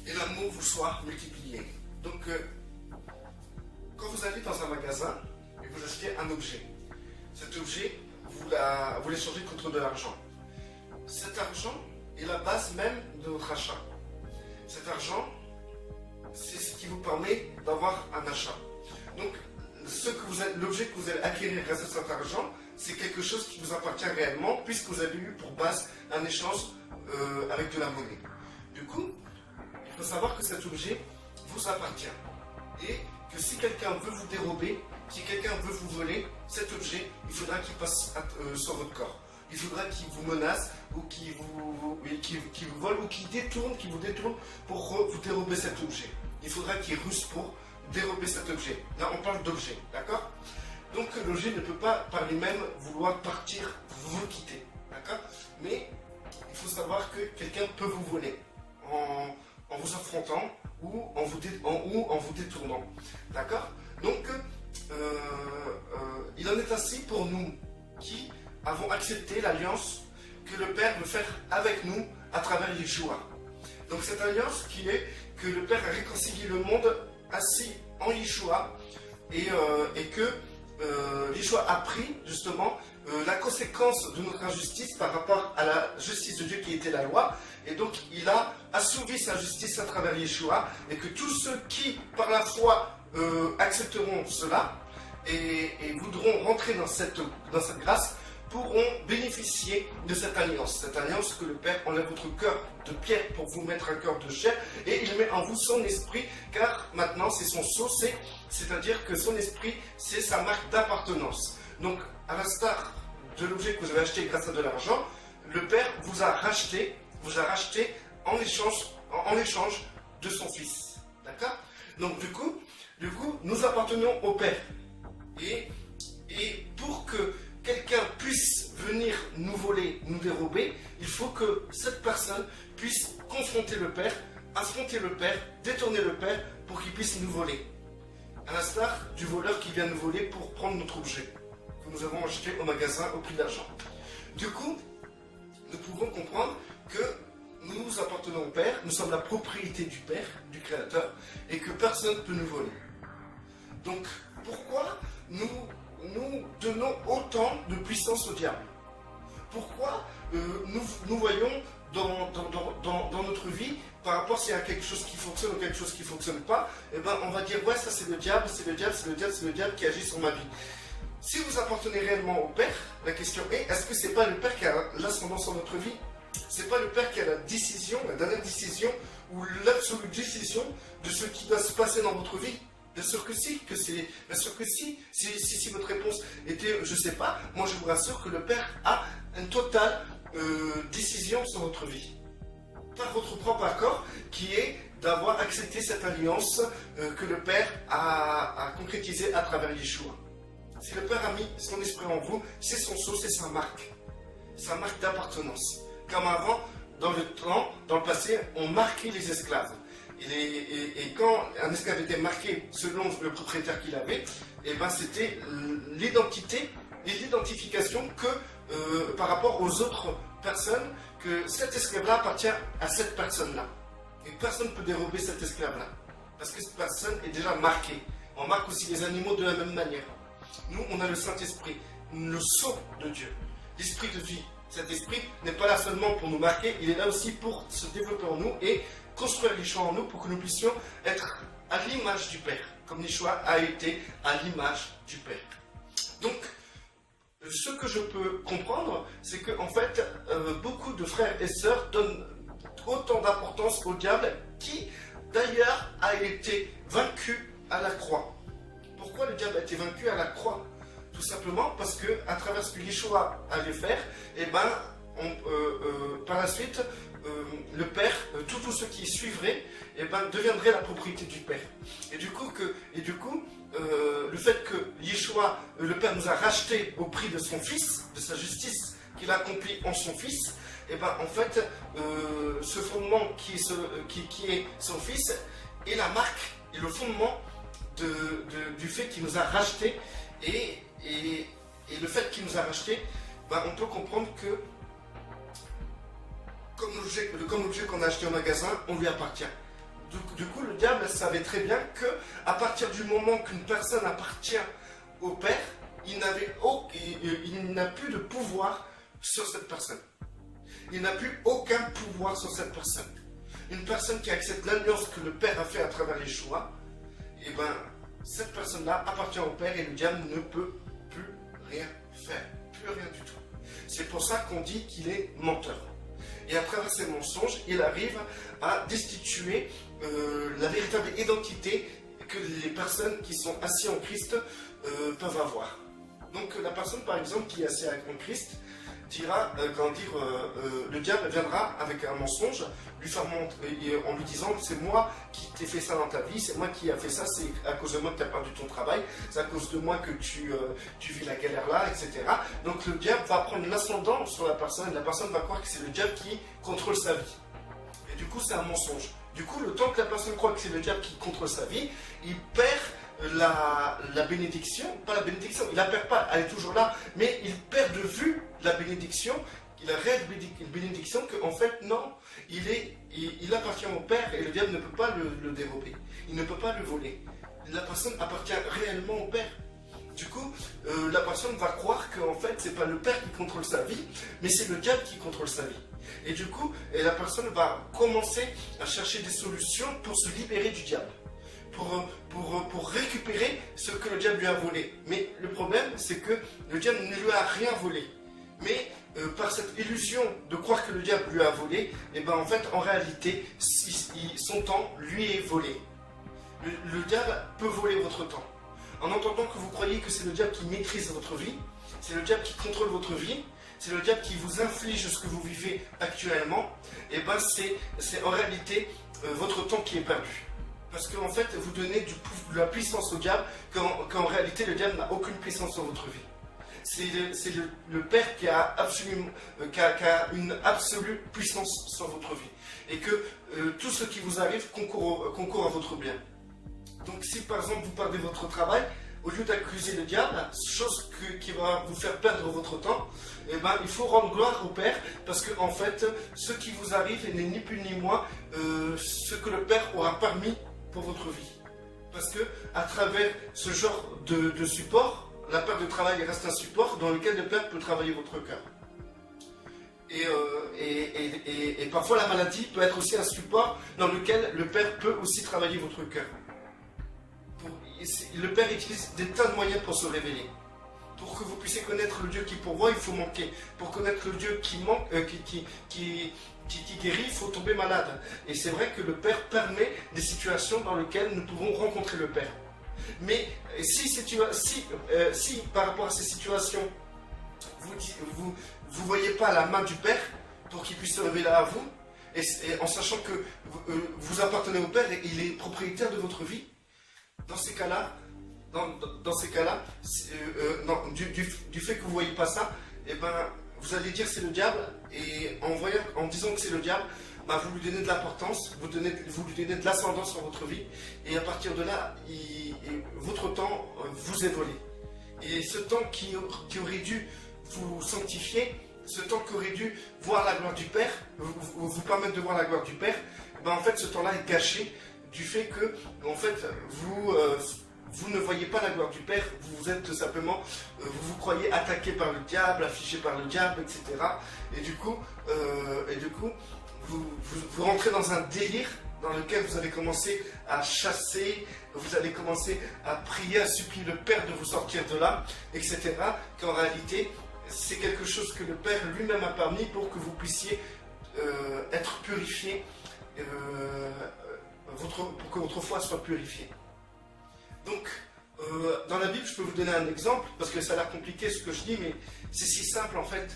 et l'amour vous soit multiplié. Donc, quand vous allez dans un magasin et vous achetez un objet, cet objet, vous l'échangez contre de l'argent. Cet argent est la base même de votre achat. Cet argent, c'est ce qui vous permet d'avoir un achat. Donc, l'objet que vous allez acquérir grâce à cet argent, c'est quelque chose qui vous appartient réellement, puisque vous avez eu pour base un échange avec de la monnaie. Du coup, il faut savoir que cet objet vous appartient. Et que si quelqu'un veut vous dérober, si quelqu'un veut vous voler cet objet, il faudra qu'il passe sur votre corps. Il faudra qu'il vous menace, ou qu'il vous vole, ou qu'il vous détourne pour vous dérober cet objet. Il faudra qu'il ruse pour dérober cet objet. Là, on parle d'objet, d'accord? Donc, l'objet ne peut pas par lui-même vouloir partir, vous quitter, d'accord? Mais il faut savoir que quelqu'un peut vous voler en vous affrontant ou en vous détournant, d'accord? Donc, il en est ainsi pour nous qui avons accepté l'alliance que le Père veut faire avec nous à travers Yeshua. Donc cette alliance qui est que le Père a réconcilié le monde assis en Yeshua et que Yeshua a pris justement la conséquence de notre injustice par rapport à la justice de Dieu qui était la loi, et donc il a assouvi sa justice à travers Yeshua, et que tous ceux qui par la foi accepteront cela et voudront rentrer dans cette grâce pourront bénéficier de cette alliance que le Père enlève votre cœur de pierre pour vous mettre un cœur de chair, et il met en vous son esprit, car maintenant c'est son sceau, c'est-à-dire que son esprit c'est sa marque d'appartenance. Donc à l'instar de l'objet que vous avez acheté grâce à de l'argent, le Père vous a racheté en échange de son Fils, d'accord? Donc du coup nous appartenons au Père, et pour que quelqu'un puisse venir nous voler, nous dérober, il faut que cette personne puisse confronter le Père, affronter le Père, détourner le Père pour qu'il puisse nous voler. À l'instar du voleur qui vient nous voler pour prendre notre objet que nous avons acheté au magasin au prix d'argent. Du coup, nous pouvons comprendre que nous appartenons au Père, nous sommes la propriété du Père, du Créateur, et que personne ne peut nous voler. Donc, pourquoi nous donnons autant de puissance au diable? Pourquoi nous voyons dans notre vie, par rapport s'il y a quelque chose qui fonctionne ou quelque chose qui ne fonctionne pas, eh ben, on va dire ouais, ça c'est le diable, c'est le diable qui agit sur ma vie. Si vous appartenez réellement au Père, la question est, est-ce que c'est pas le Père qui a l'ascendant sur notre vie? C'est pas le Père qui a la décision, la dernière décision, ou l'absolue décision de ce qui doit se passer dans votre vie? Bien sûr que si, bien sûr que si. Si votre réponse était je sais pas, moi je vous rassure que le Père a une totale décision sur votre vie. Par votre propre accord, qui est d'avoir accepté cette alliance que le Père a concrétisée à travers Yeshua. Si le Père a mis son esprit en vous, c'est son sceau, c'est sa marque d'appartenance. Comme avant, dans le passé, on marquait les esclaves. Et quand un esclave était marqué selon le propriétaire qu'il avait, et ben c'était l'identité et l'identification que par rapport aux autres personnes, que cet esclave-là appartient à cette personne-là. Et personne ne peut dérober cet esclave-là. Parce que cette personne est déjà marquée. On marque aussi les animaux de la même manière. Nous, on a le Saint-Esprit, le sceau de Dieu, l'esprit de vie. Cet esprit n'est pas là seulement pour nous marquer, il est là aussi pour se développer en nous et construire Yeshua en nous pour que nous puissions être à l'image du Père, comme Yeshua a été à l'image du Père. Donc, ce que je peux comprendre, c'est que en fait, beaucoup de frères et sœurs donnent autant d'importance au diable qui, d'ailleurs, a été vaincu à la croix. Pourquoi le diable a été vaincu à la croix? Tout simplement parce que, à travers ce que Yeshua allait faire, et ben, par la suite, le Père, tous ceux qui suivraient, et ben, deviendraient la propriété du Père. Et du coup, le fait que Yeshua, le Père nous a racheté au prix de son Fils, de sa justice qu'il a accomplie en son Fils, et ben, en fait, ce fondement qui est son Fils est la marque et le fondement du fait qu'il nous a racheté. Et le fait qu'il nous a racheté, ben, on peut comprendre que comme l'objet qu'on a acheté au magasin, on lui appartient. Du coup, le diable savait très bien que à partir du moment qu'une personne appartient au Père, il n'a plus de pouvoir sur cette personne. Il n'a plus aucun pouvoir sur cette personne. Une personne qui accepte l'alliance que le Père a fait à travers les choix, et ben cette personne-là appartient au Père et le diable ne peut plus rien faire, plus rien du tout. C'est pour ça qu'on dit qu'il est menteur. Et à travers ces mensonges, il arrive à destituer la véritable identité que les personnes qui sont assises en Christ peuvent avoir. Donc la personne par exemple qui est assise en Christ dira, le diable viendra avec un mensonge, lui faire montrer, en lui disant c'est moi qui t'ai fait ça dans ta vie, c'est moi qui a fait ça, c'est à cause de moi que tu as perdu ton travail, c'est à cause de moi que tu vis la galère là, etc. Donc le diable va prendre l'ascendant sur la personne et la personne va croire que c'est le diable qui contrôle sa vie. Et du coup c'est un mensonge. Du coup le temps que la personne croit que c'est le diable qui contrôle sa vie, il perd la bénédiction, pas la bénédiction, il la perd pas, elle est toujours là, mais il perd de vue la bénédiction, la réelle bénédiction que en fait non, il appartient au Père et le diable ne peut pas le dérober, il ne peut pas le voler. La personne appartient réellement au Père. Du coup, la personne va croire qu'en fait c'est pas le Père qui contrôle sa vie, mais c'est le diable qui contrôle sa vie. Et du coup, la personne va commencer à chercher des solutions pour se libérer du diable. Pour récupérer ce que le diable lui a volé. Mais le problème, c'est que le diable ne lui a rien volé. Mais par cette illusion de croire que le diable lui a volé, et ben en fait, en réalité, son temps lui est volé. Le diable peut voler votre temps. En entendant que vous croyez que c'est le diable qui maîtrise votre vie, c'est le diable qui contrôle votre vie, c'est le diable qui vous inflige ce que vous vivez actuellement, et ben c'est en réalité votre temps qui est perdu. Parce qu'en fait, vous donnez de la puissance au diable, qu'en réalité, le diable n'a aucune puissance sur votre vie. C'est le Père qui a une absolue puissance sur votre vie. Et que tout ce qui vous arrive concourt à votre bien. Donc si par exemple vous perdez votre travail, au lieu d'accuser le diable, chose qui va vous faire perdre votre temps, eh ben, il faut rendre gloire au Père, parce que en fait, ce qui vous arrive n'est ni plus ni moins ce que le Père aura permis pour votre vie. Parce que à travers ce genre de support, la perte de travail reste un support dans lequel le Père peut travailler votre cœur. Et parfois la maladie peut être aussi un support dans lequel le Père peut aussi travailler votre cœur. Le Père utilise des tas de moyens pour se révéler. Pour que vous puissiez connaître le Dieu qui pourvoit, il faut manquer. Pour connaître le Dieu qui guérit, il faut tomber malade. Et c'est vrai que le Père permet des situations dans lesquelles nous pouvons rencontrer le Père. Mais si par rapport à ces situations, vous ne voyez pas la main du Père pour qu'il puisse se révéler à vous, et en sachant que vous appartenez au Père et il est propriétaire de votre vie, dans ces cas-là, du fait que vous ne voyez pas ça, eh ben, vous allez dire c'est le diable, et en disant que c'est le diable, bah, vous lui donnez de l'importance, vous lui donnez de l'ascendance sur votre vie, et à partir de là, votre temps vous est volé. Et ce temps qui aurait dû vous sanctifier, ce temps qui aurait dû voir la gloire du Père, vous permettre de voir la gloire du Père, ben, en fait ce temps-là est gâché du fait que en fait, vous ne voyez pas la gloire du Père, vous êtes tout simplement, vous croyez attaqué par le diable, affligé par le diable, etc. Et du coup, vous rentrez dans un délire dans lequel vous allez commencer à chasser, vous allez commencer à prier, à supplier le Père de vous sortir de là, etc. Qu'en réalité, c'est quelque chose que le Père lui-même a permis pour que vous puissiez être purifié, pour que votre foi soit purifiée. Donc, dans la Bible, je peux vous donner un exemple, parce que ça a l'air compliqué ce que je dis, mais c'est si simple en fait.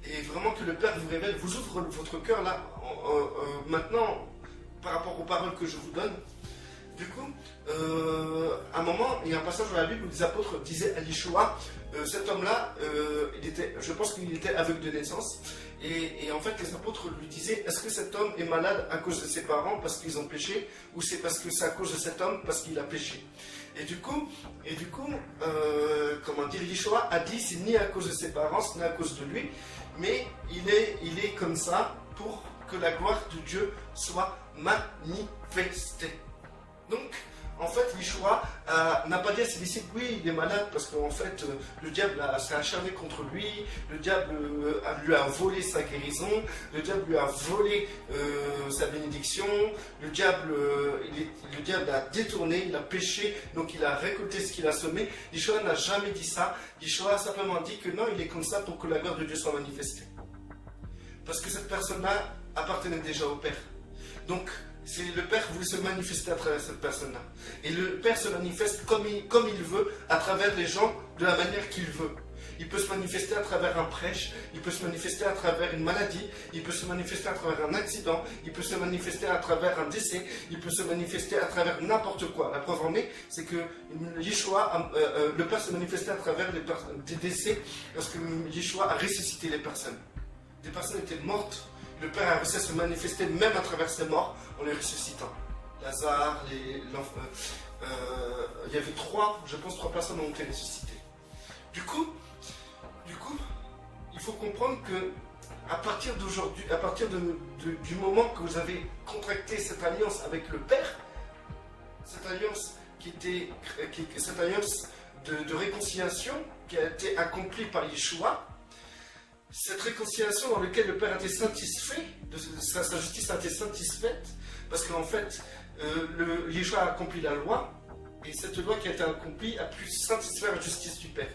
Et vraiment que le Père vous révèle, vous ouvre votre cœur là, maintenant, par rapport aux paroles que je vous donne. Du coup, à un moment, il y a un passage dans la Bible où les apôtres disaient à Yeshua, cet homme-là, je pense qu'il était aveugle de naissance, et en fait les apôtres lui disaient, est-ce que cet homme est malade à cause de ses parents parce qu'ils ont péché, ou c'est parce que c'est à cause de cet homme parce qu'il a péché? Et du coup, Yeshua a dit, c'est ni à cause de ses parents, ni à cause de lui, mais il est comme ça pour que la gloire de Dieu soit manifestée. Donc, en fait, Yeshua n'a pas dit à ses disciples, oui, il est malade parce qu'en fait, le diable s'est acharné contre lui, le diable lui a volé sa guérison, le diable lui a volé sa bénédiction, le diable a détourné, il a péché, donc il a récolté ce qu'il a semé. Yeshua n'a jamais dit ça. Yeshua a simplement dit que non, il est comme ça pour que la gloire de Dieu soit manifestée. Parce que cette personne-là appartenait déjà au Père. Donc, le Père voulait se manifester à travers cette personne-là. Et le Père se manifeste comme il veut, à travers les gens, de la manière qu'il veut. Il peut se manifester à travers un prêche, il peut se manifester à travers une maladie, il peut se manifester à travers un accident, il peut se manifester à travers un décès, il peut se manifester à travers n'importe quoi. La preuve en est, c'est que Yeshua, le Père se manifestait à travers des décès, parce que Yeshua a ressuscité les personnes. Des personnes étaient mortes. Le Père a réussi à se manifester même à travers ses morts en les ressuscitant. Lazare, il y avait trois personnes ont été ressuscitées. Du coup, il faut comprendre que à partir d'aujourd'hui, du moment que vous avez contracté cette alliance avec le Père, cette alliance cette alliance de réconciliation qui a été accomplie par Yeshua, cette réconciliation dans laquelle le Père a été satisfait, sa justice a été satisfaite, parce qu'en fait, Yeshua a accompli la loi, et cette loi qui a été accomplie a pu satisfaire la justice du Père.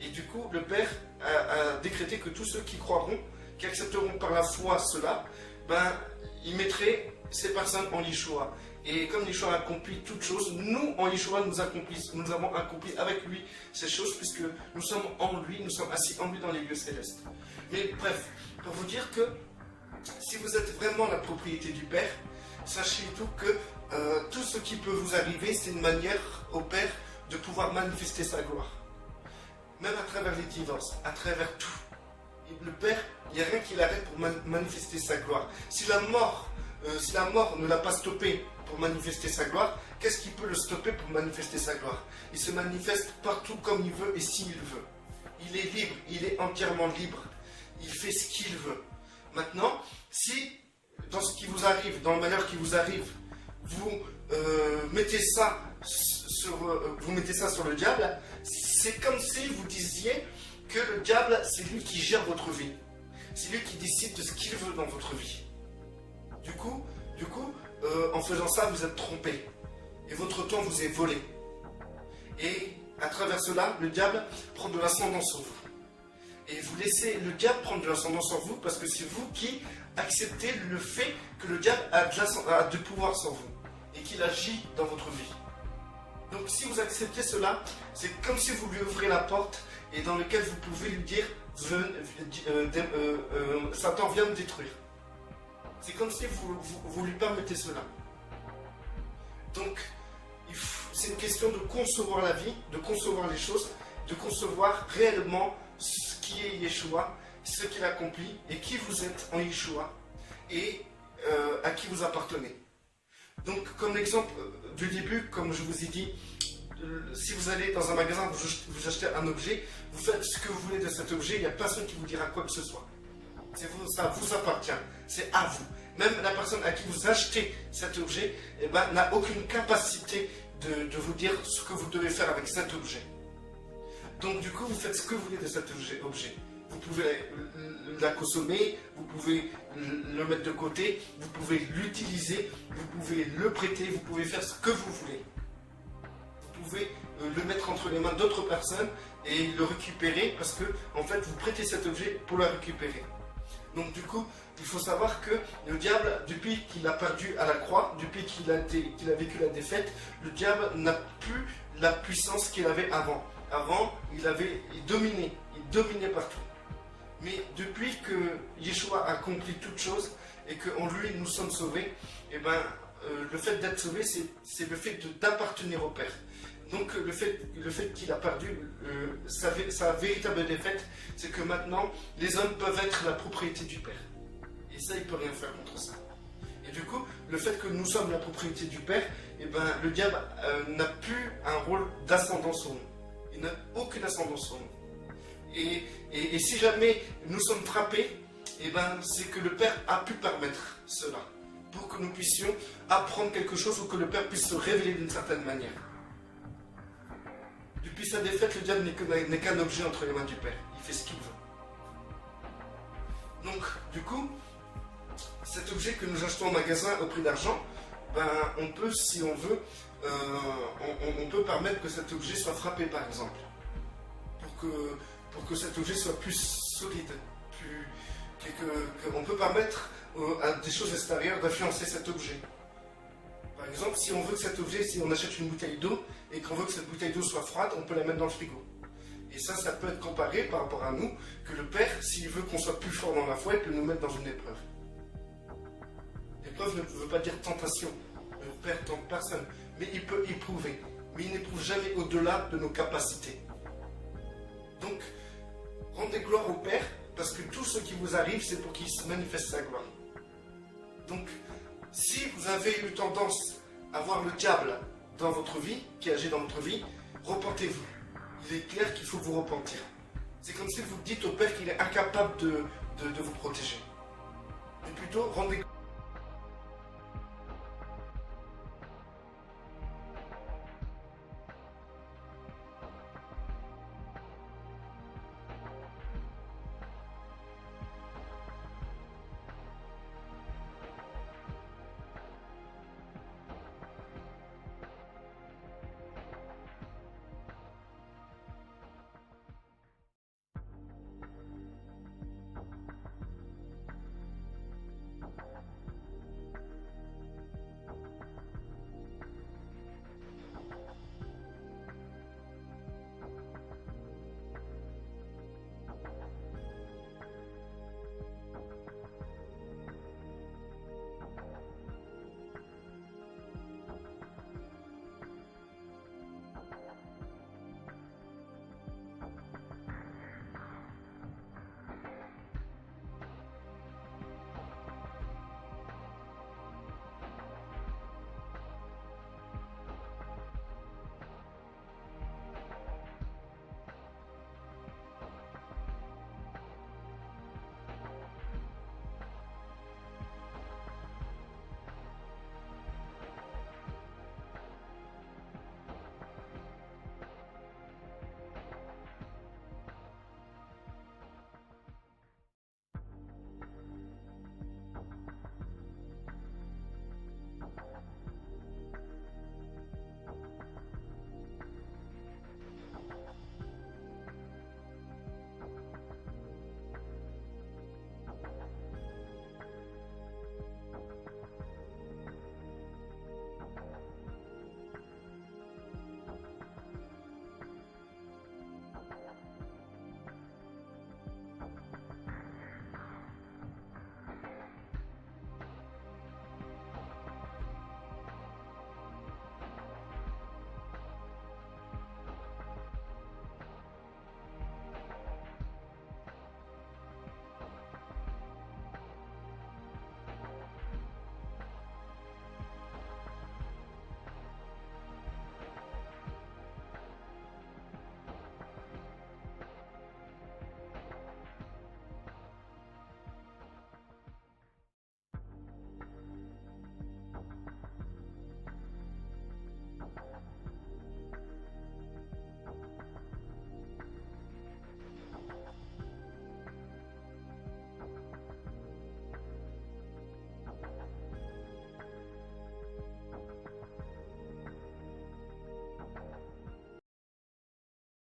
Et du coup, le Père a décrété que tous ceux qui croiront, qui accepteront par la foi cela, il mettrait ces personnes en Yeshua. Et comme Yeshua a accompli toutes choses, nous, en Yeshua, nous avons accompli avec lui ces choses, puisque nous sommes en lui, nous sommes assis en lui dans les lieux célestes. Mais bref, pour vous dire que si vous êtes vraiment la propriété du Père, sachez tout que tout ce qui peut vous arriver, c'est une manière au Père de pouvoir manifester sa gloire. Même à travers les divorces, à travers tout. Le Père, il n'y a rien qui l'arrête pour manifester sa gloire. Si la mort ne l'a pas stoppé pour manifester sa gloire, qu'est-ce qui peut le stopper pour manifester sa gloire? Il se manifeste partout comme il veut et s'il veut. Il est libre, il est entièrement libre. Il fait ce qu'il veut. Maintenant, si dans ce qui vous arrive, dans le malheur qui vous arrive, vous mettez ça sur le diable, c'est comme si vous disiez que le diable, c'est lui qui gère votre vie. C'est lui qui décide de ce qu'il veut dans votre vie. Du coup, en faisant ça, vous êtes trompé. Et votre temps vous est volé. Et à travers cela, le diable prend de l'ascendance sur vous. Et vous laissez le diable prendre de l'ascendance sur vous parce que c'est vous qui acceptez le fait que le diable a de pouvoir sur vous et qu'il agit dans votre vie. Donc si vous acceptez cela, c'est comme si vous lui ouvrez la porte et dans lequel vous pouvez lui dire Satan vient me détruire. C'est comme si vous lui permettez cela. Donc, c'est une question de concevoir la vie, de concevoir les choses, de concevoir réellement ce qui est Yeshua, ce qu'il accomplit et qui vous êtes en Yeshua et à qui vous appartenez. Donc, comme l'exemple du début, comme je vous ai dit, si vous allez dans un magasin, vous achetez un objet, vous faites ce que vous voulez de cet objet, il n'y a personne qui vous dira quoi que ce soit. Ça vous appartient, c'est à vous. Même la personne à qui vous achetez cet objet n'a aucune capacité de vous dire ce que vous devez faire avec cet objet. Donc du coup, vous faites ce que vous voulez de cet objet. Vous pouvez la consommer, vous pouvez le mettre de côté, vous pouvez l'utiliser, vous pouvez le prêter, vous pouvez faire ce que vous voulez. Vous pouvez le mettre entre les mains d'autres personnes et le récupérer parce que en fait, vous prêtez cet objet pour le récupérer. Donc du coup, il faut savoir que le diable, depuis qu'il a perdu à la croix, depuis qu'il a vécu la défaite, le diable n'a plus la puissance qu'il avait avant. Avant, il dominait partout. Mais depuis que Yeshua a accompli toutes choses et qu'en lui nous sommes sauvés, le fait d'être sauvé, c'est le fait d'appartenir au Père. Donc le fait qu'il a perdu sa véritable défaite, c'est que maintenant les hommes peuvent être la propriété du Père. Et ça, il ne peut rien faire contre ça. Et du coup, le fait que nous sommes la propriété du Père, le diable n'a plus un rôle d'ascendant sur nous. Il n'a aucune ascendance sur nous. Et si jamais nous sommes frappés, eh ben, c'est que le Père a pu permettre cela, pour que nous puissions apprendre quelque chose ou que le Père puisse se révéler d'une certaine manière. Depuis sa défaite, le diable n'est qu'un objet entre les mains du Père. Il fait ce qu'il veut. Donc, du coup, cet objet que nous achetons au magasin au prix d'argent, ben, on peut, si on veut, on peut permettre que cet objet soit frappé, par exemple, pour que cet objet soit plus solide, on peut permettre à des choses extérieures d'influencer cet objet. Par exemple, si on veut que cet objet, si on achète une bouteille d'eau et qu'on veut que cette bouteille d'eau soit froide, on peut la mettre dans le frigo. Et ça peut être comparé par rapport à nous, que le Père, s'il veut qu'on soit plus fort dans la foi, il peut nous mettre dans une épreuve. L'épreuve ne veut pas dire tentation. Le Père tente personne, mais il peut éprouver. Mais il n'éprouve jamais au-delà de nos capacités. Donc, rendez gloire au Père, parce que tout ce qui vous arrive, c'est pour qu'il se manifeste sa gloire. Donc, si vous avez eu tendance à voir le diable dans votre vie, qui agit dans votre vie, repentez-vous. Il est clair qu'il faut vous repentir. C'est comme si vous dites au Père qu'il est incapable de vous protéger. Mais plutôt, rendez